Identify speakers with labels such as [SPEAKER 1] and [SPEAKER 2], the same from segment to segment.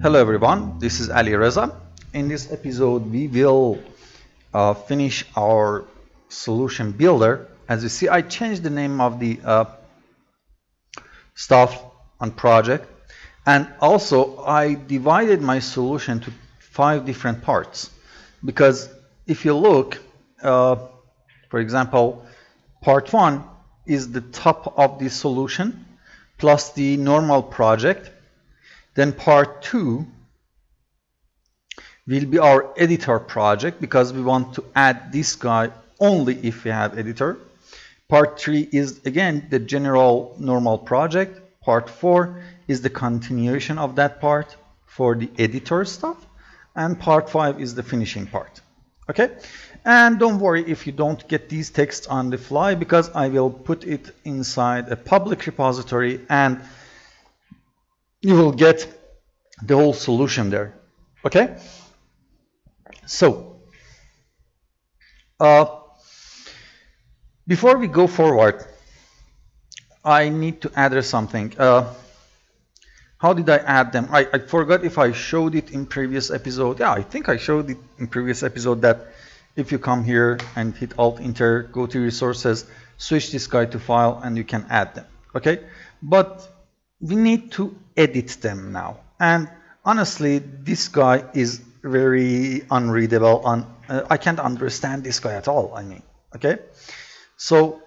[SPEAKER 1] Hello everyone, this is Alireza. In this episode we will finish our solution builder. As you see, I changed the name of the stuff on project, and also I divided my solution to 5 different parts, because if you look, for example, part 1 is the top of the solution plus the normal project. Then part 2 will be our editor project, because we want to add this guy only if we have editor. Part 3 is again the general normal project. Part 4 is the continuation of that part for the editor stuff. And part 5 is the finishing part. Okay? And don't worry if you don't get these texts on the fly, because I will put it inside a public repository and you will get the whole solution there. Okay? So, before we go forward, I need to address something. How did I add them? I forgot if I showed it in previous episode. Yeah, I think I showed it in previous episode that if you come here and hit Alt-Enter, go to resources, switch this guy to file, and you can add them. Okay? But we need to edit them now. And honestly, this guy is very unreadable. I can't understand this guy at all, I mean. Okay? So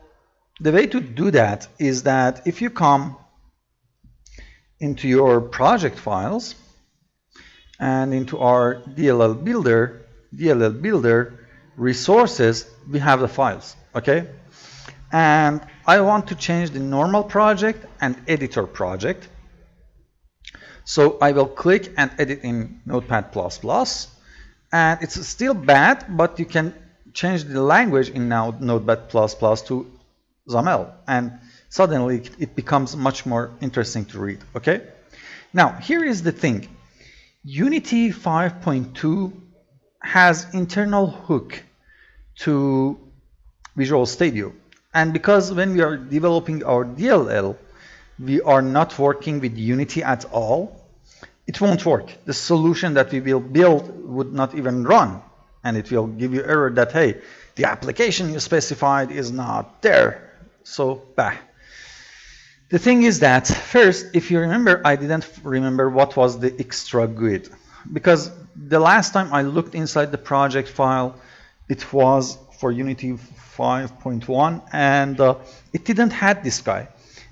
[SPEAKER 1] the way to do that is that if you come into your project files and into our DLL Builder resources, we have the files. Okay? And I want to change the normal project and editor project. So I will click and edit in Notepad++, and it's still bad, but you can change the language in now Notepad++ to XAML, and suddenly it becomes much more interesting to read. Okay? Now here is the thing. Unity 5.2 has internal hook to Visual Studio. And because when we are developing our DLL, we are not working with Unity at all, it won't work. The solution that we will build would not even run. And it will give you error that, hey, the application you specified is not there. So, bah. The thing is that, first, if you remember, I didn't remember what was the extra GUID. Because the last time I looked inside the project file, it was for Unity 5.1, and it didn't have this guy.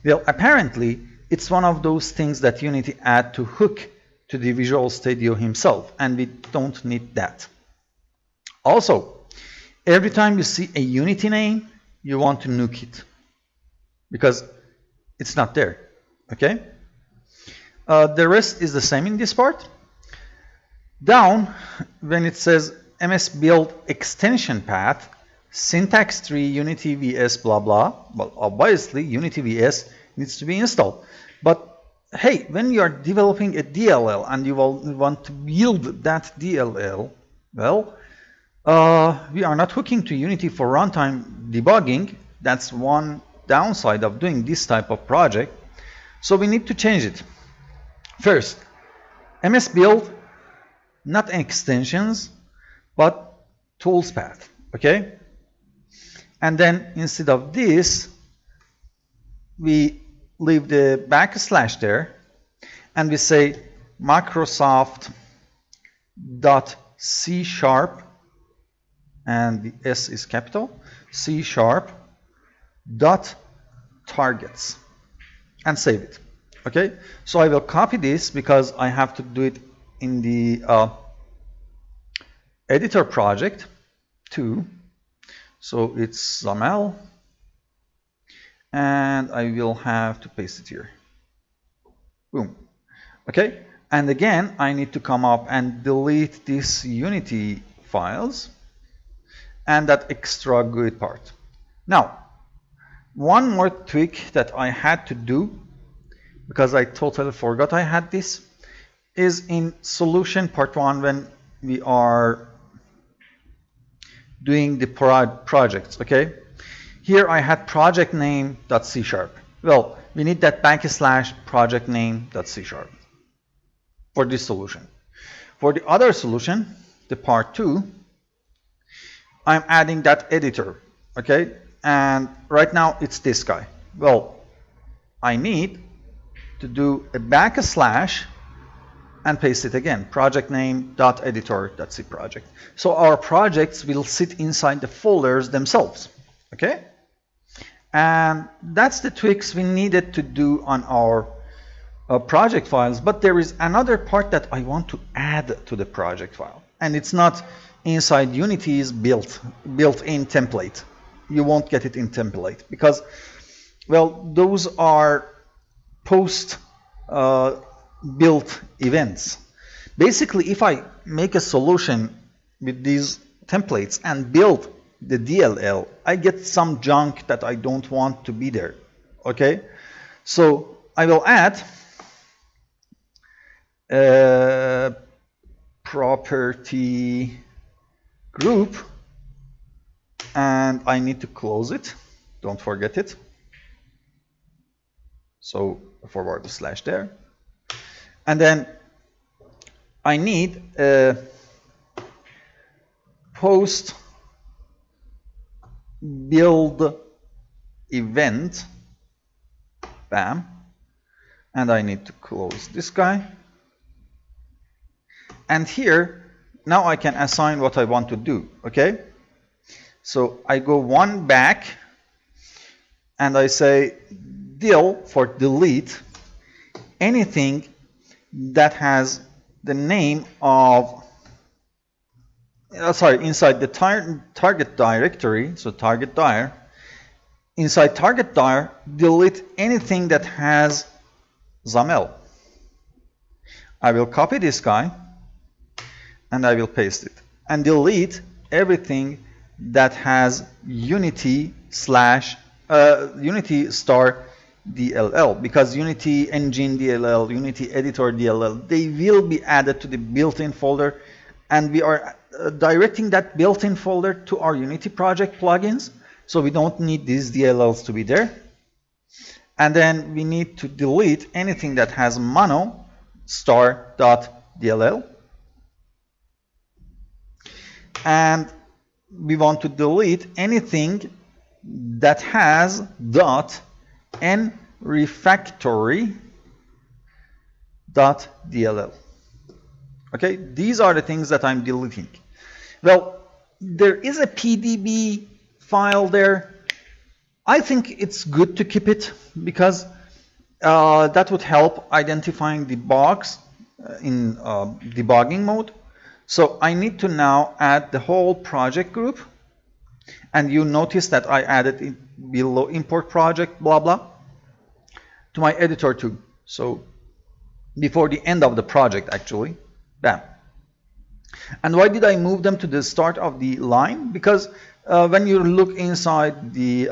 [SPEAKER 1] Well, apparently, it's one of those things that Unity add to hook to the Visual Studio himself, and we don't need that. Also, every time you see a Unity name, you want to nuke it, because it's not there. Okay? The rest is the same in this part. Down, when it says MS Build Extension Path, syntax tree Unity VS blah blah, well, obviously Unity VS needs to be installed. But hey, when you are developing a DLL and you will want to build that DLL, well, we are not hooking to Unity for runtime debugging. That's one downside of doing this type of project. So we need to change it. First, MS Build, not extensions, but tools path. Okay? And then instead of this, we leave the backslash there, and we say Microsoft.C#, and the S is capital, C# dot targets, and save it. Okay? So I will copy this because I have to do it in the editor project too. So it's XAML, and I will have to paste it here. Boom. Okay? And again, I need to come up and delete these Unity files and that extra GUID part. Now, one more tweak that I had to do, because I totally forgot I had this, is in solution part 1 when we are doing the projects. Okay? Here I had project name.c#. Well, we need that backslash project name.c#. for this solution. For the other solution, the part 2, I'm adding that editor, okay? And right now it's this guy. Well, I need to do a backslash and paste it again. Project name .editor.c project. So our projects will sit inside the folders themselves, okay? And that's the tweaks we needed to do on our project files. But there is another part that I want to add to the project file, and it's not inside Unity's built-in template. You won't get it in template because, well, those are post built events. Basically, if I make a solution with these templates and build the DLL, I get some junk that I don't want to be there, okay? So I will add a property group, and I need to close it, don't forget it. So forward slash there. And then I need a post build event, bam, and I need to close this guy. And here, now I can assign what I want to do, okay? So I go one back and I say del for delete anything that has the name of, inside the target directory, so target dir, inside target dir, delete anything that has XAML. I will copy this guy and I will paste it and delete everything that has Unity star DLL, because Unity Engine DLL, Unity Editor DLL, they will be added to the built-in folder, and we are directing that built-in folder to our Unity project plugins, so we don't need these DLLs to be there. And then we need to delete anything that has mono star.dll, and we want to delete anything that has .nrefactory.dll. Okay, these are the things that I'm deleting. Well, there is a PDB file there. I think it's good to keep it because that would help identifying the bugs in debugging mode. So I need to now add the whole project group, and you notice that I added it below import project blah blah to my editor too. So before the end of the project, actually, bam. And why did I move them to the start of the line? Because when you look inside the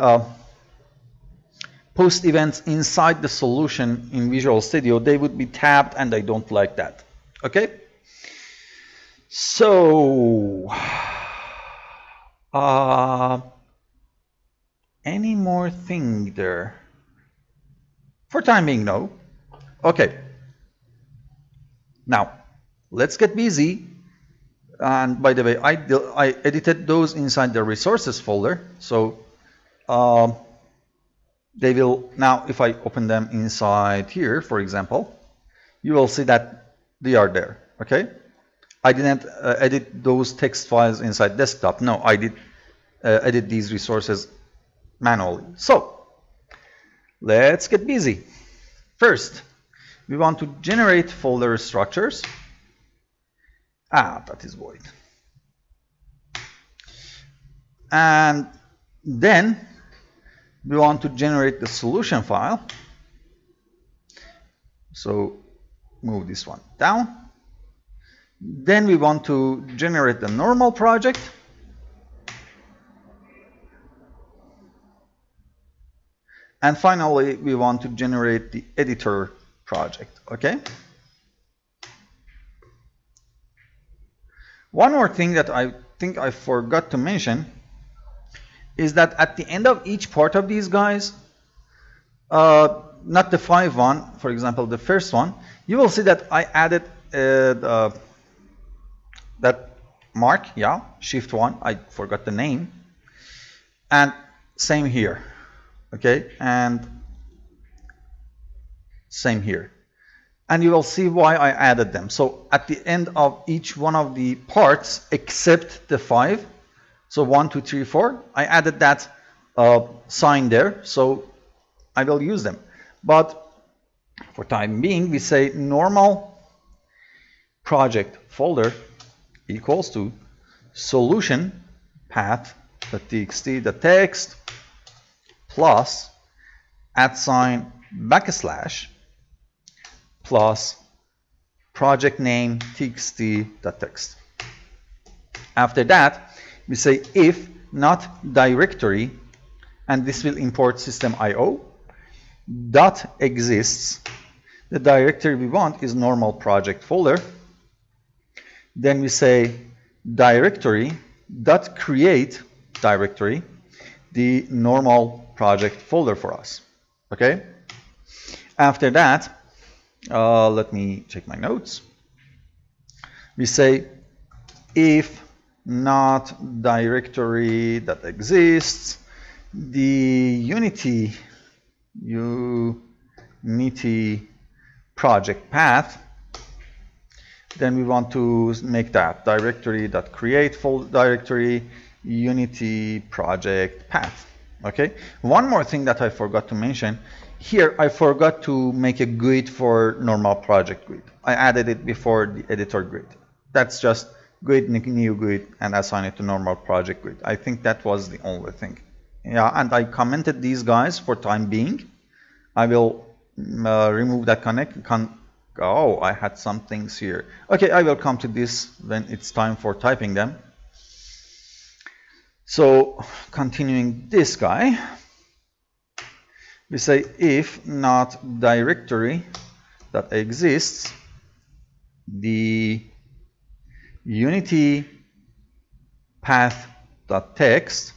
[SPEAKER 1] post events inside the solution in Visual Studio, they would be tabbed, and I don't like that. Okay. So, any more thing there? For time being, no. Okay. Now, let's get busy. And by the way, I edited those inside the resources folder. So, they will, now if I open them inside here, for example, you will see that they are there. Okay. I didn't edit those text files inside desktop. No, I did edit these resources manually. So let's get busy. First, we want to generate folder structures. That is void. And then we want to generate the solution file. So move this one down. Then we want to generate the normal project. And finally, we want to generate the editor project, okay? One more thing that I think I forgot to mention is that at the end of each part of these guys, not the 5 one, for example, the first one, you will see that I added that mark, yeah, shift 1, I forgot the name, and same here, okay, and same here. And you will see why I added them. So at the end of each one of the parts except the 5, so 1, 2, 3, 4, I added that sign there, so I will use them. But for time being, we say normal project folder equals to solution path.txt, the text, plus @backslash plus project name txt.text. After that, we say if not directory, and this will import system.io, dot exists. The directory we want is normal project folder. Then we say directory dot create directory, the normal project folder for us. Okay. After that, let me check my notes. We say if not directory that exists, the Unity project path, then we want to make that directory.create folder directory Unity project path. Okay. One more thing that I forgot to mention. Here I forgot to make a GUID for normal project GUID. I added it before the editor GUID. That's just GUID, new GUID, and assign it to normal project GUID. I think that was the only thing. Yeah, and I commented these guys for time being. I will remove that connect. Oh, I had some things here. Okay, I will come to this when it's time for typing them. So continuing this guy, we say if not directory that exists, the Unity path.text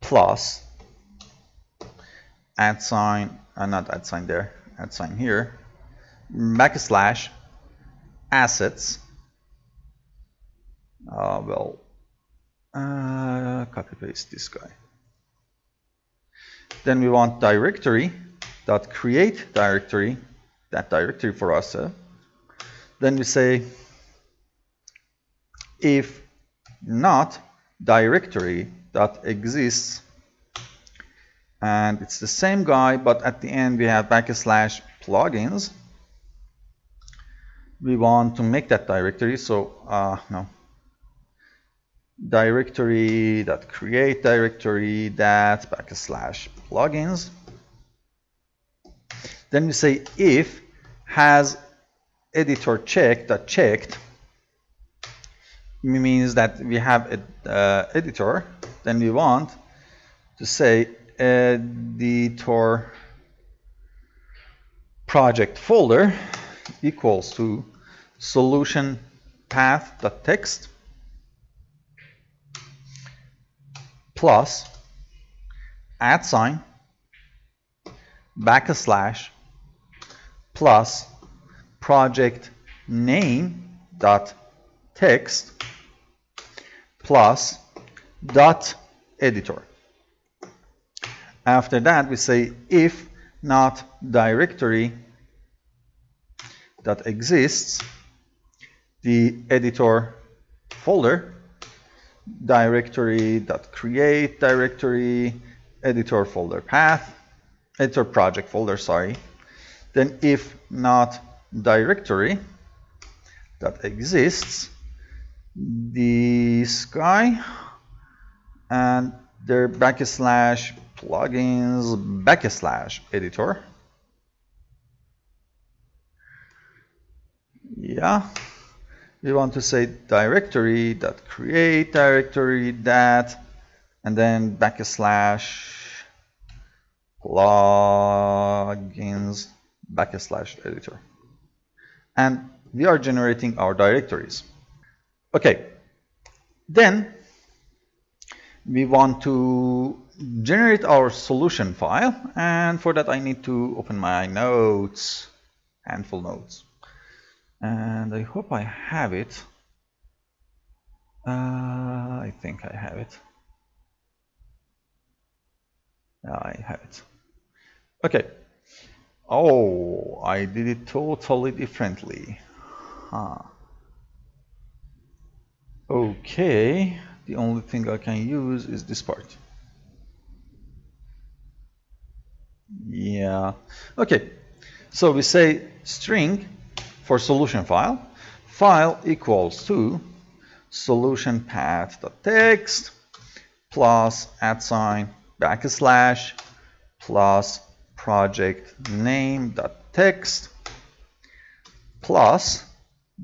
[SPEAKER 1] plus @sign here, backslash assets, copy paste this guy. Then we want directory dot create directory, that directory for us. Then we say if not directory that exists, and it's the same guy, but at the end we have backslash plugins. We want to make that directory, so no, directory that create directory that backslash plugins. Then we say if has editor checked, that checked means that we have an editor. Then we want to say editor project folder equals to solution path.text plus @ backslash plus project name dot text plus dot editor. After that, we say if not directory that exists, the editor folder, directory dot create directory, editor folder path, editor project folder, sorry. Then if not directory that exists, this guy, and their backslash plugins backslash editor. Yeah, we want to say directory that create directory that, and then backslash plugins backslash editor. And we are generating our directories. Okay, then we want to generate our solution file, and for that I need to open my notes, handful notes. and I hope I have it. I think I have it. I have it. Okay. Oh, I did it totally differently. Huh. Okay, the only thing I can use is this part. Yeah. Okay, so we say string for solution file. File equals to solution path.text plus @ plus project name.text plus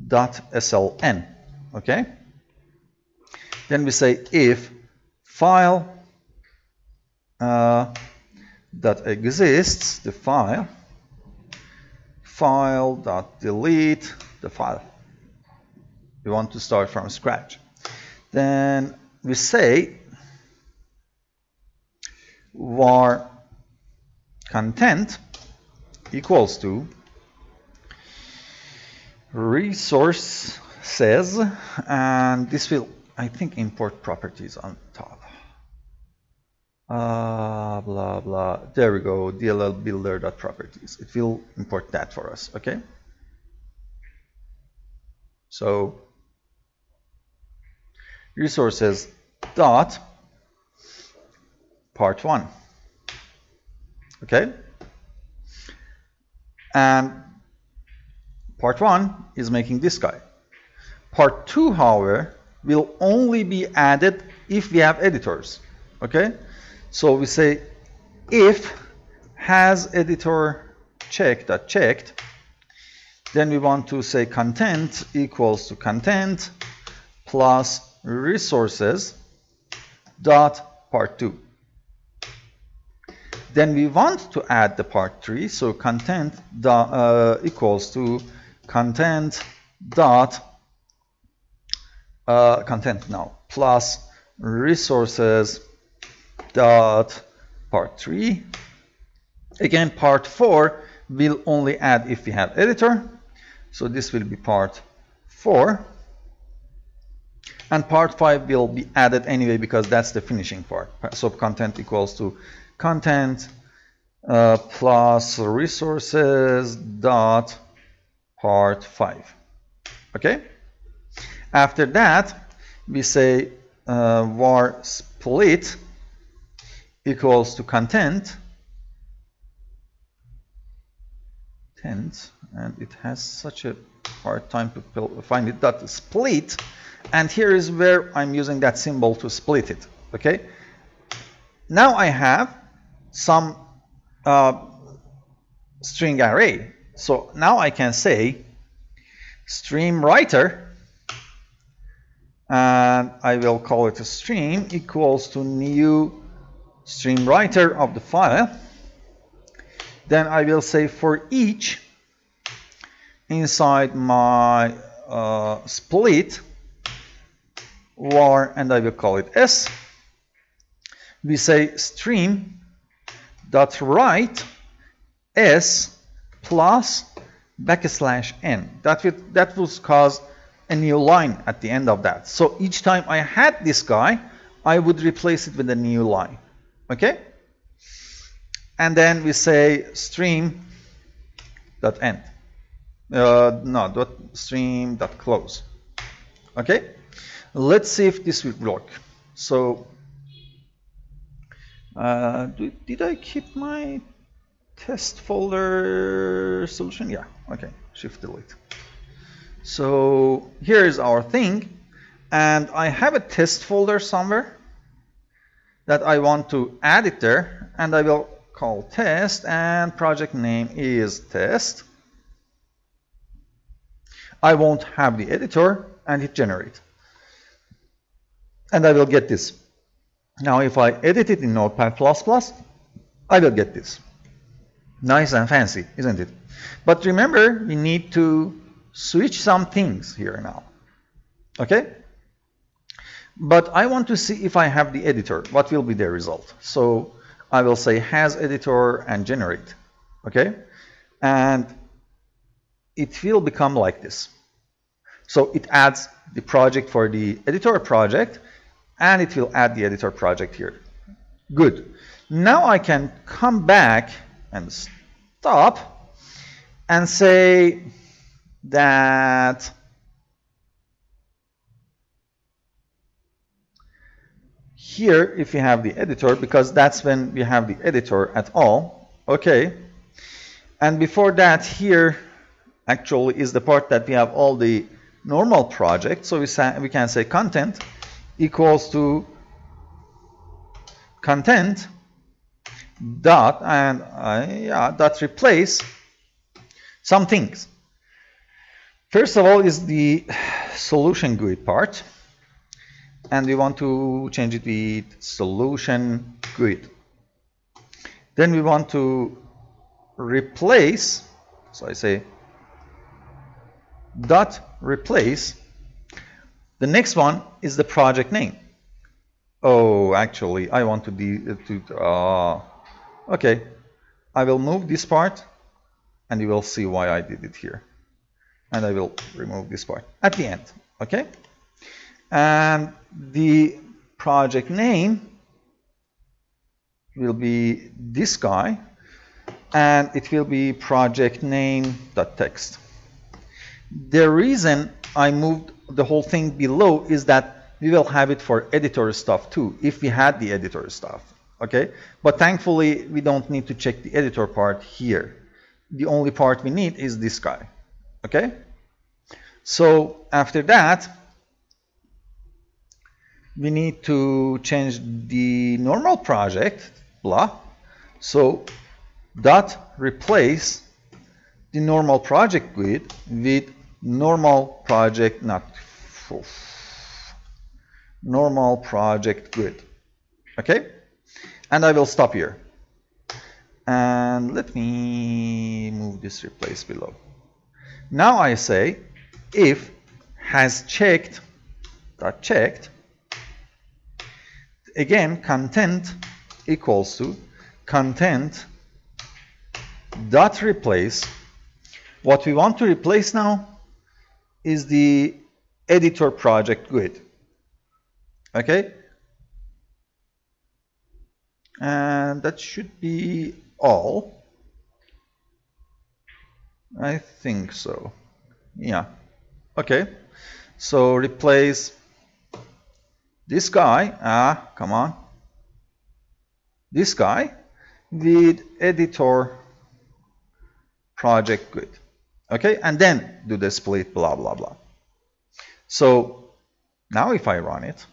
[SPEAKER 1] .sln. Okay. Then we say if file that exists, the file dot delete the file. We want to start from scratch. Then we say var content equals to resources, and this will, I think, import properties on top. Blah blah. There we go. DLL builder.properties. It will import that for us. Okay. So resources dot part 1. Okay. And part 1 is making this guy. Part 2, however, will only be added if we have editors. Okay. So we say if has editor checked, then we want to say content equals to content plus resources dot part 2. Then we want to add the part 3, so content equals to content dot content now plus resources dot part 3. Again, part 4 will only add if we have editor, so this will be part 4, and part 5 will be added anyway because that's the finishing part. So content equals to content plus resources dot part 5. Okay. After that, we say var split equals to content, and it has such a hard time to find it, dot split, and here is where I'm using that symbol to split it. Okay. Now I have some string array, so now I can say stream writer, and I will call it a stream equals to new stream writer of the file. Then I will say for each inside my split var, and I will call it s. We say stream dot write s plus \n. That will cause a new line at the end of that. So each time I had this guy, I would replace it with a new line. Okay. And then we say stream dot end. Stream dot close. Okay. Let's see if this will work. So did I keep my test folder solution? Yeah. Okay. Shift delete. So here is our thing, and I have a test folder somewhere that I want to add it there, and I will call test, and project name is test. I won't have the editor, and hit generate, and I will get this. Now if I edit it in Notepad++, I will get this. Nice and fancy, isn't it? But remember, we need to switch some things here now. Okay? But I want to see if I have the editor, what will be the result. So I will say has editor and generate. Okay? And it will become like this. So it adds the project for the editor project, and it will add the editor project here. Good. Now I can come back and stop and say that here, if we have the editor, because that's when we have the editor at all, okay. And before that, here actually is the part that we have all the normal project. So we can say content equals to content dot and dot replace some things. First of all is the solution GUID part, and we want to change it with solution GUID. Then we want to replace, so I say dot replace. The next one is the project name. Oh, actually, I want to okay. I will move this part, and you will see why I did it here. And I will remove this part at the end. Okay. And the project name will be this guy, and it will be project name.text. The reason I moved the whole thing below is that we will have it for editor stuff too, if we had the editor stuff. Okay, but thankfully we don't need to check the editor part here. The only part we need is this guy. Okay, so after that we need to change the normal project, blah. So dot replace the normal project GUID with normal project, normal project GUID. Okay, and I will stop here. And let me move this replace below. Now I say if has checked dot checked. Again, content equals to content dot replace. What we want to replace now is the editor project GUID. Okay, and that should be all. I think so. Yeah. Okay. So replace this guy, come on, this guy with editor project GUID. Okay, and then do the split, blah, blah, blah. So now if I run it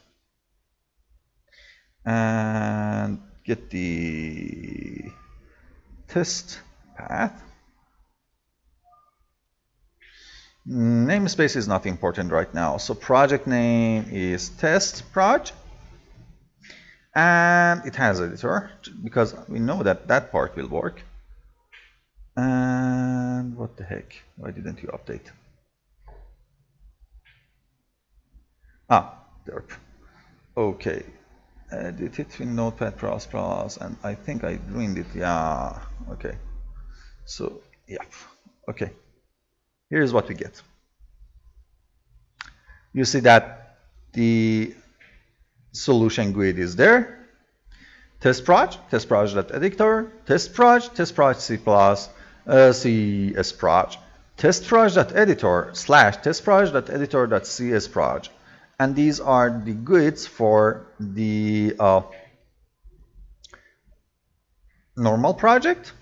[SPEAKER 1] and get the test path, namespace is not important right now. So project name is test proj, and it has editor because we know that that part will work. And what the heck? Why didn't you update? Derp. Okay. Edit it in Notepad++, and I think I ruined it. Yeah. Okay. So, yeah. Okay. Here's what we get. You see that the solution GUID is there. Testproj, testproj.editor, testproj, testproj C++, CSproj, testproj.editor / testproj.editor.csproj. And these are the GUIDs for the normal project,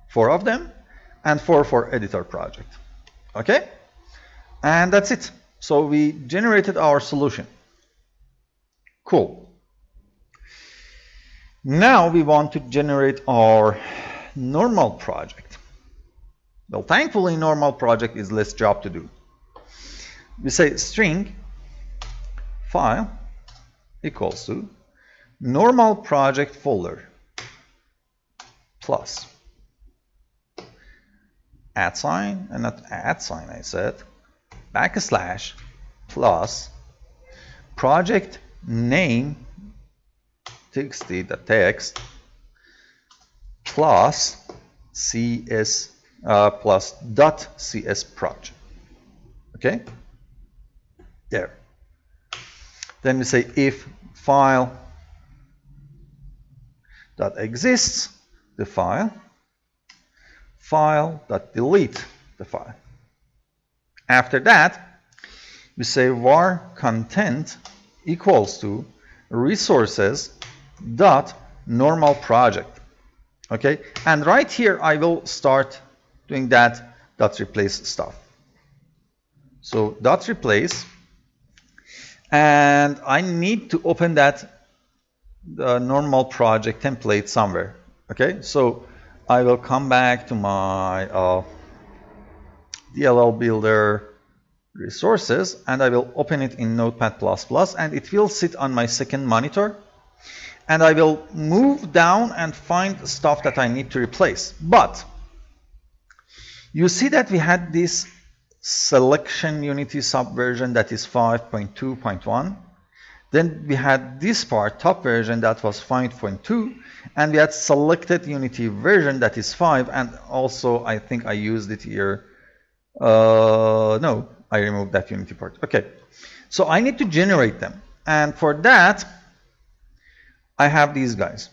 [SPEAKER 1] 4 of them, and 4 for editor project. Okay, and that's it. So we generated our solution. Cool. Now we want to generate our normal project. Well, thankfully normal project is less job to do. We say string file equals to normal project folder plus @ and not @ I said, / plus project name txt.txt plus CS plus .csproj. Okay, there. Then we say if file dot exists the file dot delete the file. After that, we say var content equals to resources dot normal project. Okay, and right here I will start doing that dot replace stuff. So dot replace, and I need to open that normal project template somewhere. Okay, so I will come back to my DLL Builder resources, and I will open it in Notepad++, and it will sit on my second monitor, and I will move down and find stuff that I need to replace. But you see that we had this selection Unity subversion that is 5.2.1. Then we had this part, top version, that was 5.2, and we had selected Unity version that is 5, and also I think I used it here. No, I removed that Unity part. Okay, so I need to generate them, and for that I have these guys.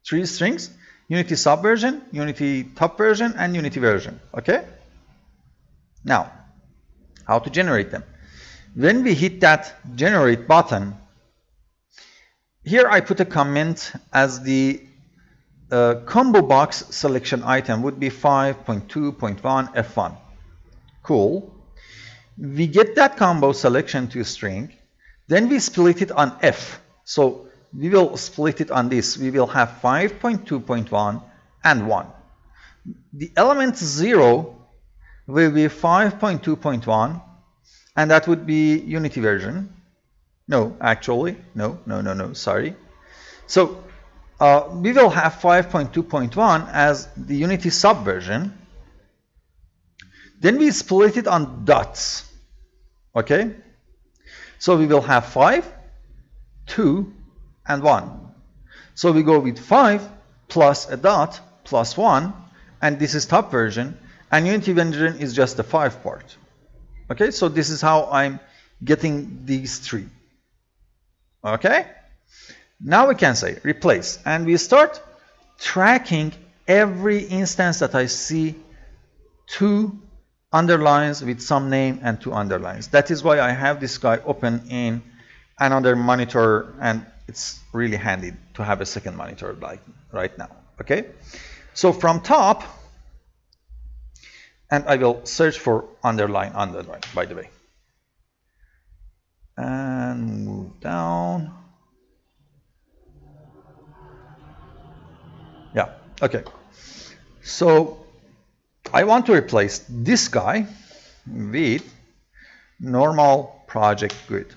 [SPEAKER 1] 3 strings: Unity subversion, Unity top version, and Unity version. Okay, now how to generate them? When we hit that generate button, here I put a comment as the combo box selection item would be 5.2.1 F1. Cool. We get that combo selection to a string, then we split it on F. So we will split it on this. We will have 5.2.1 and 1. The element 0 will be 5.2.1, and that would be Unity version. No, actually, no, sorry. So we will have 5.2.1 as the Unity subversion. Then we split it on dots. Okay? So we will have 5, 2, and 1. So we go with 5 plus a dot plus 1, and this is top version, and Unity version is just the 5 part. Okay, so this is how I'm getting these 3. Okay, now we can say replace, and we start tracking every instance that I see 2 underlines with some name and 2 underlines. That is why I have this guy open in another monitor, and it's really handy to have a second monitor like right now. Okay, so from top, and I will search for underline, by the way, and move down. Yeah, okay. So I want to replace this guy with normal project grid.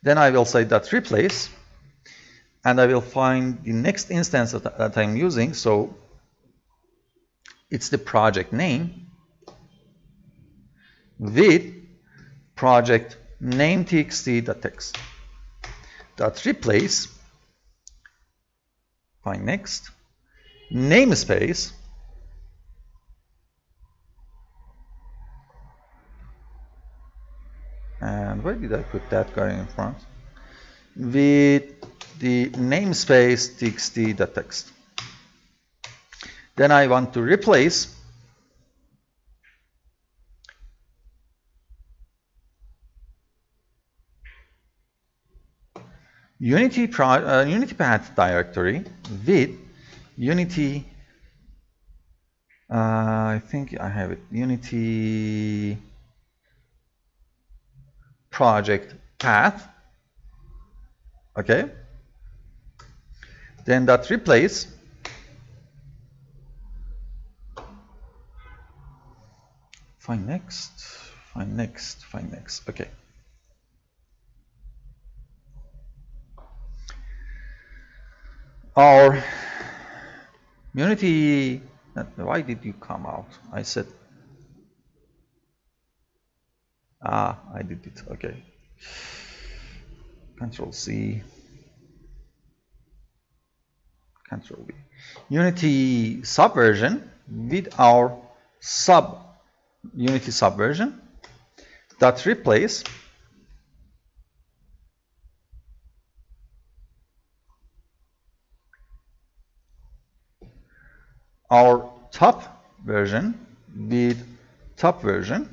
[SPEAKER 1] Then I will say that replace, and I will find the next instance that I'm using. So it's the project name with project name txt.text. That replace, find next, namespace, and where did I put that guy in front? With the namespace txt.text. Then I want to replace Unity path directory with Unity. I think I have it. Unity project path. Okay. Then that replace find next. Okay. Our Unity, why did you come out? I said, I did it, okay. Control C. Control V. Unity subversion with our Unity subversion dot replace our top version with top version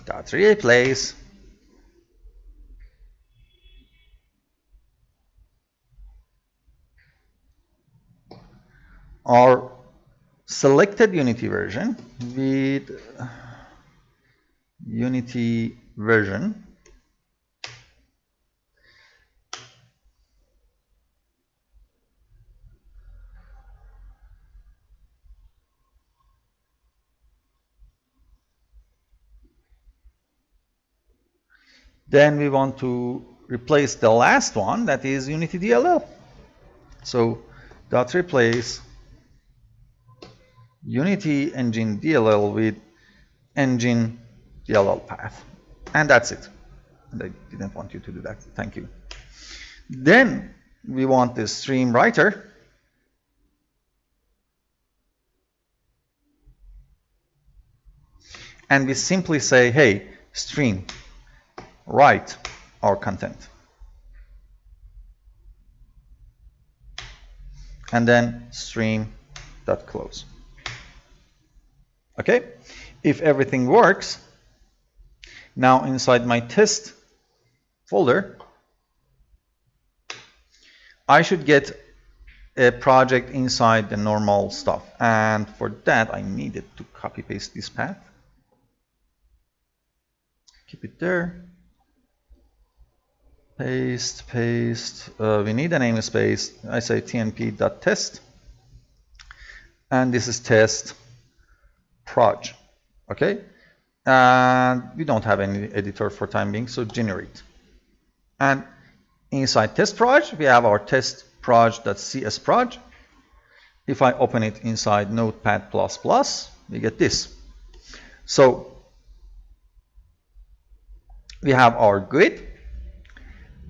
[SPEAKER 1] dot replace our selected Unity version with Unity version then we want to replace the last one, that is Unity DLL. So dot replace Unity engine DLL with engine DLL path, and that's it. And I didn't want you to do that. Thank you. Then we want the stream writer. And we simply say, hey, stream, write our content. And then stream.close. Okay? If everything works, now inside my test folder, I should get a project inside the normal stuff. And for that, I needed to copy paste this path. Keep it there. Paste, paste. We need a namespace. I say tnp.test. And this is test proj. Okay? And we don't have any editor for time being, so generate. And inside test proj, we have our test proj.csproj. If I open it inside Notepad++, we get this. So we have our GUID.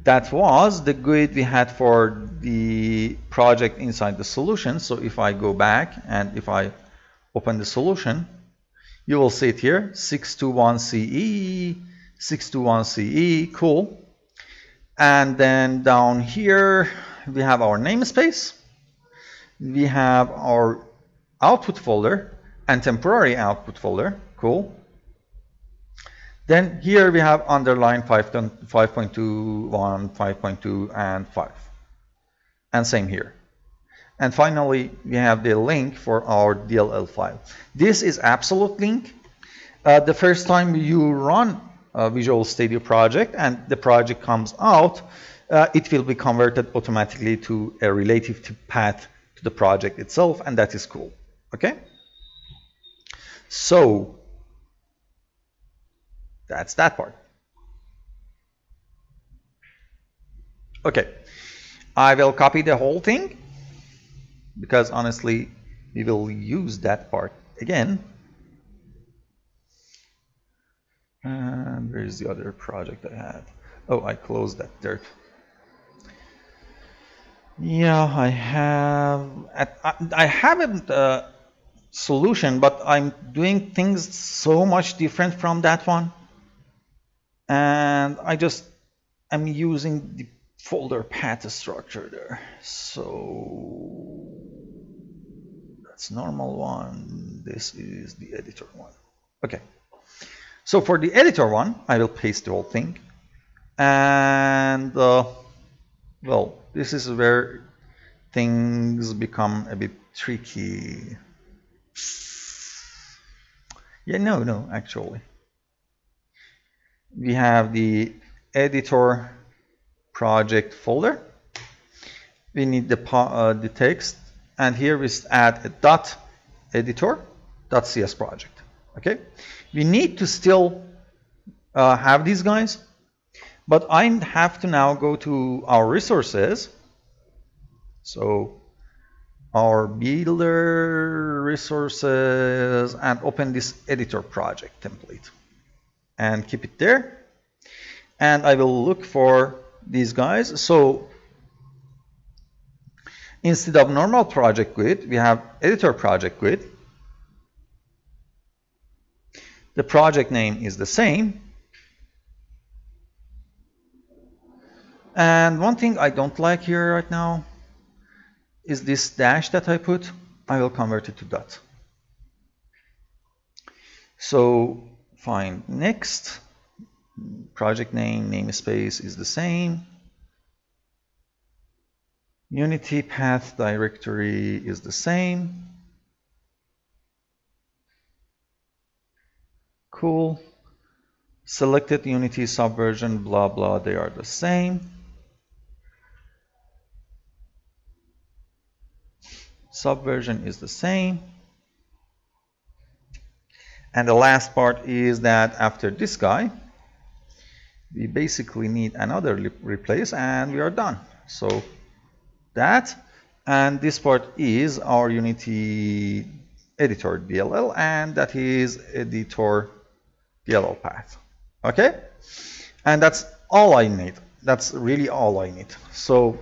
[SPEAKER 1] That was the GUID we had for the project inside the solution. So if I go back and if I open the solution, you will see it here, 621CE, 621CE, cool. And then down here, we have our namespace. We have our output folder and temporary output folder, cool. Then here we have underline 5.2, 1, 5.2, and 5. And same here. And finally, we have the link for our DLL file. This is absolute link. The first time you run a Visual Studio project and the project comes out, it will be converted automatically to a relative path to the project itself, and that is cool. Okay? So that's that part. Okay, I will copy the whole thing because honestly, we will use that part again. And where is the other project I had? Oh, I closed that dirt. Yeah, I haven't solution, but I'm doing things so much different from that one. And I'm using the folder path structure there. So that's normal one. This is the editor one. Okay. So for the editor one, I will paste the whole thing. And well, this is where things become a bit tricky. Yeah, no, actually. We have the editor project folder. We need the text, and here we add a dot editor dot cs project. Okay, we need to still have these guys, but I have to now go to our resources. So our builder resources and open this editor project template and keep it there. And I will look for these guys. So Instead of normal project GUID, we have editor project GUID. The project name is the same. And one thing I don't like here right now is this dash that I put. I will convert it to dot. So find next. Project name, namespace is the same. Unity path directory is the same. Cool. Selected Unity subversion, blah, blah, they are the same. Subversion is the same. And the last part is that after this guy, we basically need another replace and we are done. So that, and this part is our Unity editor DLL, and that is editor DLL path. Okay, and that's all I need. That's really all I need. So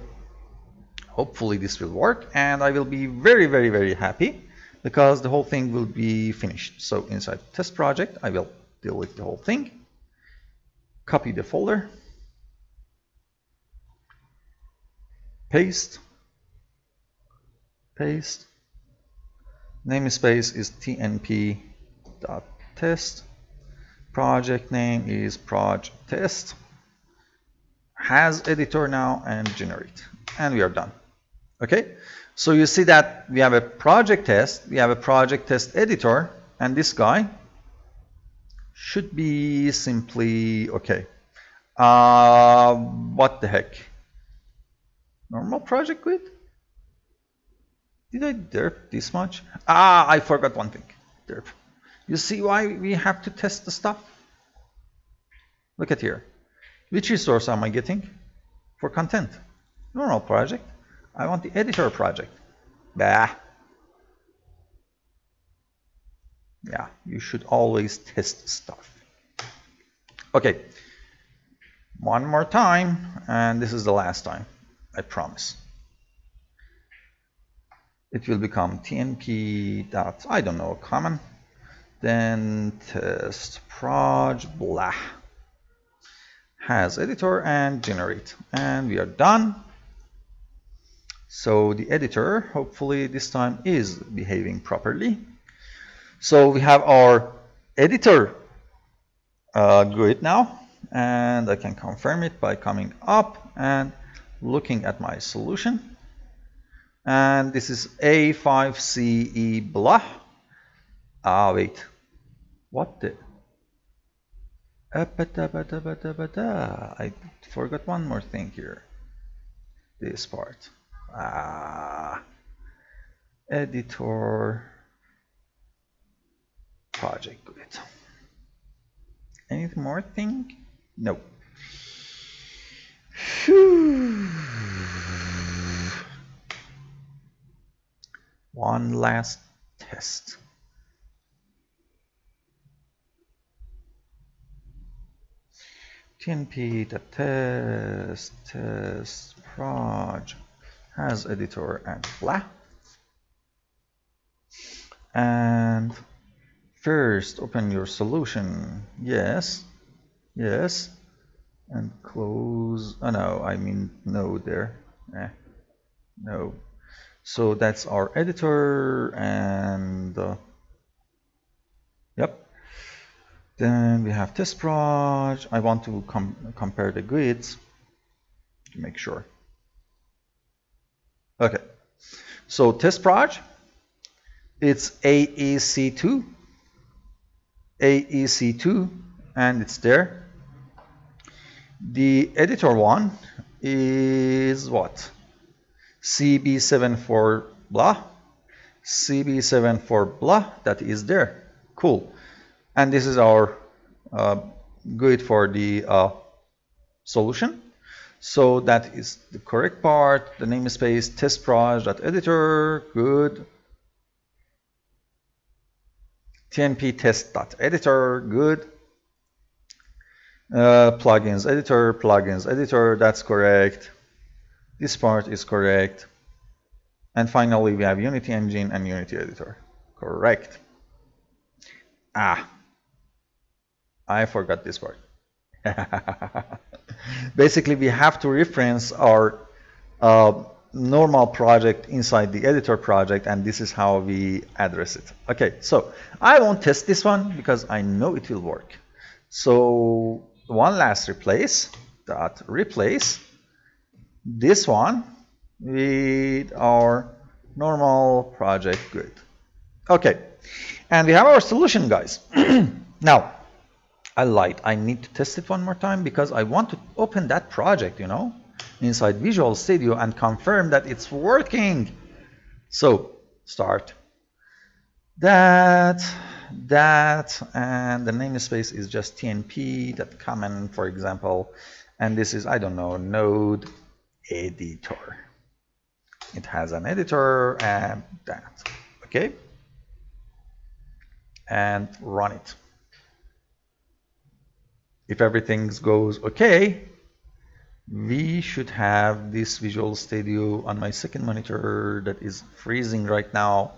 [SPEAKER 1] hopefully this will work, and I will be very, very, very happy because the whole thing will be finished. So inside test project, I will delete the whole thing, copy the folder, paste, paste. Namespace is tnp.test. Project name is proj_test. Has editor now and generate. And we are done. Okay, so you see that we have a project test, we have a project test editor, and this guy should be simply okay. What the heck? Normal project GUID? Did I derp this much? I forgot one thing. Derp. You see why we have to test the stuff? Look at here. Which resource am I getting for content? Normal project. I want the editor project. Bah. Yeah, you should always test stuff. Okay. One more time, and this is the last time, I promise. It will become tnp dot, I don't know, common. Then test proj blah. Has editor and generate. And we are done. So the editor, hopefully this time, is behaving properly. So we have our editor GUID now, and I can confirm it by coming up and looking at my solution. And this is A5CE blah. Wait. What the? I forgot one more thing here. This part. Editor project GUID. Any more thing? No. Whew. One last test. tnp.test proj has editor and blah. And first open your solution. Yes, yes, and close. Oh no, I mean no there. No. So that's our editor, and yep. Then we have test proj. I want to compare the GUIDs to make sure. Okay, so test proj, it's AEC2, and it's there. The editor one is what? CB74 blah, CB74 blah, that is there. Cool. And this is our GUID for the solution. So that is the correct part. The namespace testproj.editor, good. tnp test.editor, good. Plugins editor, that's correct. This part is correct. And finally, we have Unity Engine and Unity Editor. Correct. I forgot this part. Basically, we have to reference our normal project inside the editor project, and this is how we address it. Okay, so I won't test this one because I know it will work. So one last replace this one with our normal project. Good. Okay, and we have our solution, guys. Now I lied. I need to test it one more time because I want to open that project, you know, inside Visual Studio and confirm that it's working. So start that, and the namespace is just tnp.common, for example, and this is, I don't know, node editor. It has an editor and that. Okay, and run it. If everything goes okay, we should have this Visual Studio on my second monitor that is freezing right now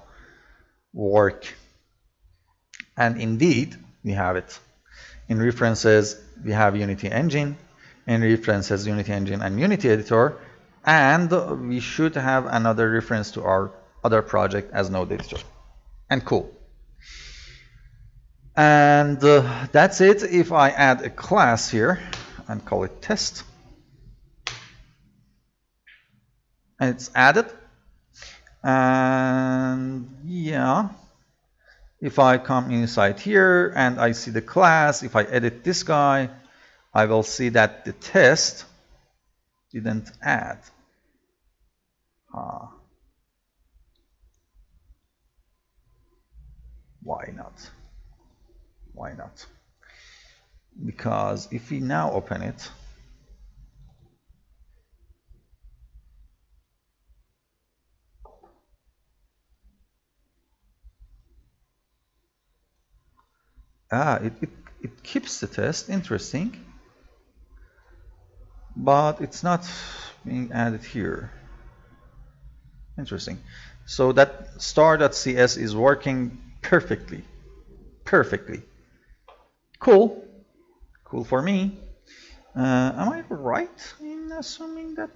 [SPEAKER 1] work. And indeed, we have it. In references, we have Unity Engine. In references, Unity Engine and Unity Editor. And we should have another reference to our other project as Node Editor. And cool. And that's it. If I add a class here and call it test, and it's added, and yeah, if I come inside here and I see the class, if I edit this guy, I will see that the test didn't add. Why not? Why not? Because if we now open it, it keeps the test. Interesting, but it's not being added here. Interesting. So that star.cs is working perfectly. Cool. Cool for me. Am I right in assuming that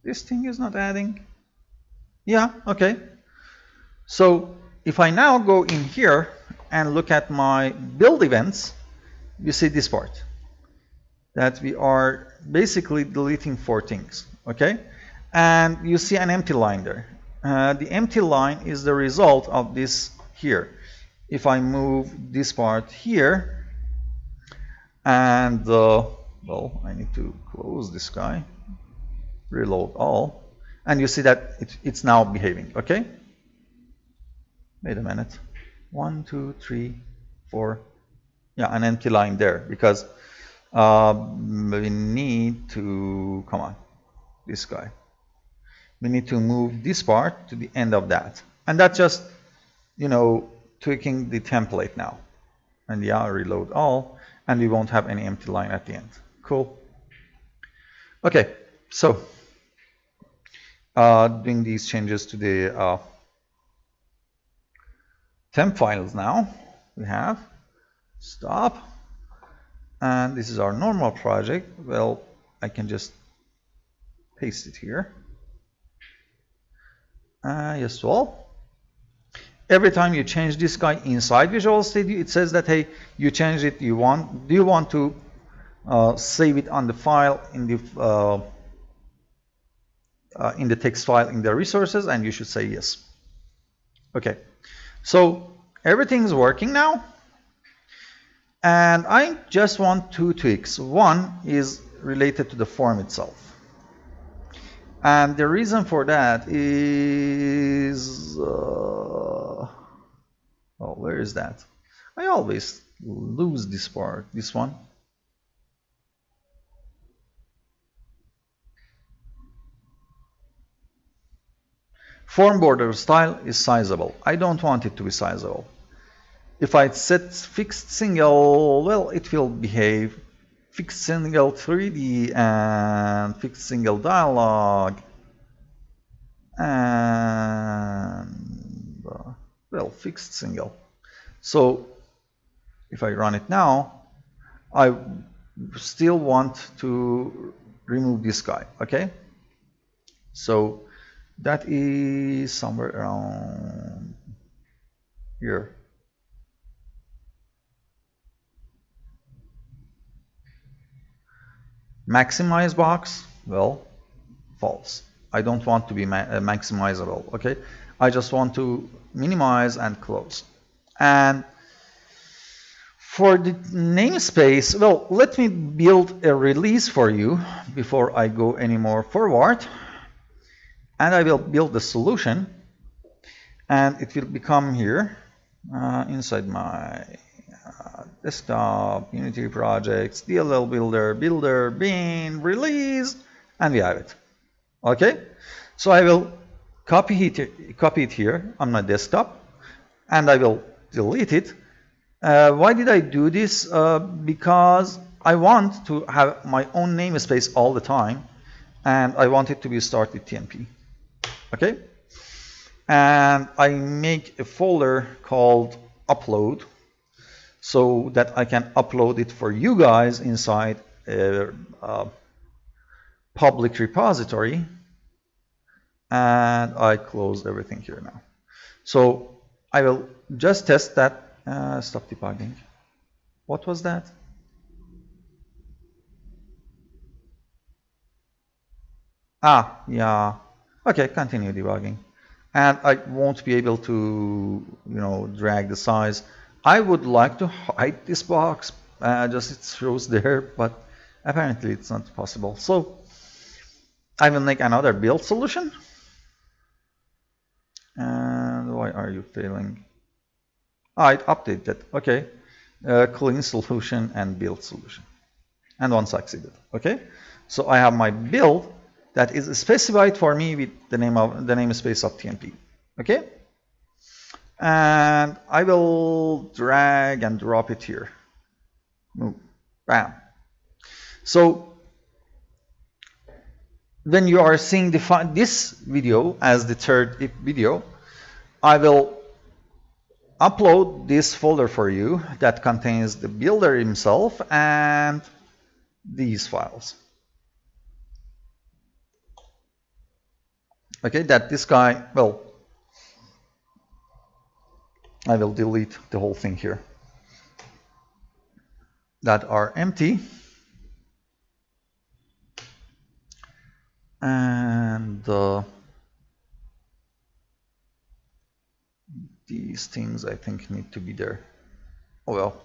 [SPEAKER 1] this thing is not adding? Yeah, okay. So if I now go in here and look at my build events, you see this part. That we are basically deleting 4 things, okay? And you see an empty line there. The empty line is the result of this here. If I move this part here, and well, I need to close this guy, reload all, and you see that it's now behaving. Okay, wait a minute, 1 2 3 4, yeah, an empty line there because we need to, come on, this guy, we need to move this part to the end of that, and that's just, you know, tweaking the template now. And yeah, reload all, and we won't have any empty line at the end. Cool. Okay, so doing these changes to the temp files now. We have stop, and this is our normal project. Well, I can just paste it here. Yes, well, every time you change this guy inside Visual Studio, it says that, hey, you changed it. Do you want to save it on the file in the text file in the resources? And you should say yes. Okay, so everything's working now, and I just want 2 tweaks. One is related to the form itself. And the reason for that is, well, where is that? I always lose this part, this one. Form border style is sizable. I don't want it to be sizable. If I set fixed single, well, it will behave. Fixed single 3D and fixed single dialog. and well, fixed single. So if I run it now, I still want to remove this guy. Okay, so that is somewhere around here. Maximize box, well, false. I don't want to be maximizable. Okay, I just want to minimize and close. And for the namespace, well, let me build a release for you before I go any more forward. And I will build the solution, and it will become here inside my desktop, Unity projects, DLL builder, bin, release, and we have it. Okay, so I will copy it here on my desktop, and I will delete it. Why did I do this? Because I want to have my own namespace all the time, and I want it to be start with TMP. Okay, and I make a folder called upload so that I can upload it for you guys inside a public repository, and I close everything here now. So I will just test that. Stop debugging. What was that? Ah, yeah. Okay, continue debugging. And I won't be able to, drag the size. I would like to hide this box, just it shows there, but apparently it's not possible. So I will make another build solution. And why are you failing? I updated. Okay, clean solution and build solution, and one succeeded. Okay, so I have my build that is specified for me with the namespace of TMP. Okay, and I will drag and drop it here. Move. Bam. So when you are seeing this video as the third video, I will upload this folder for you that contains the builder himself and these files. Okay, that this guy, well, I will delete the whole thing here that are empty, and these things I think need to be there. Oh well,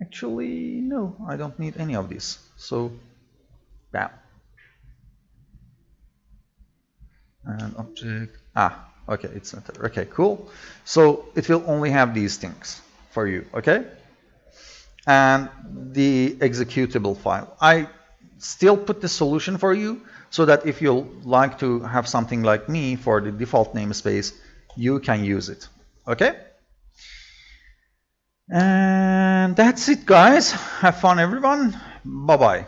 [SPEAKER 1] actually no, I don't need any of these, so bam. And object, okay, it's not there. Okay, cool. So it will only have these things for you. Okay, and the executable file, I still put the solution for you so that if you like to have something like me for the default namespace, you can use it. Okay, and that's it, guys. Have fun, everyone. Bye bye.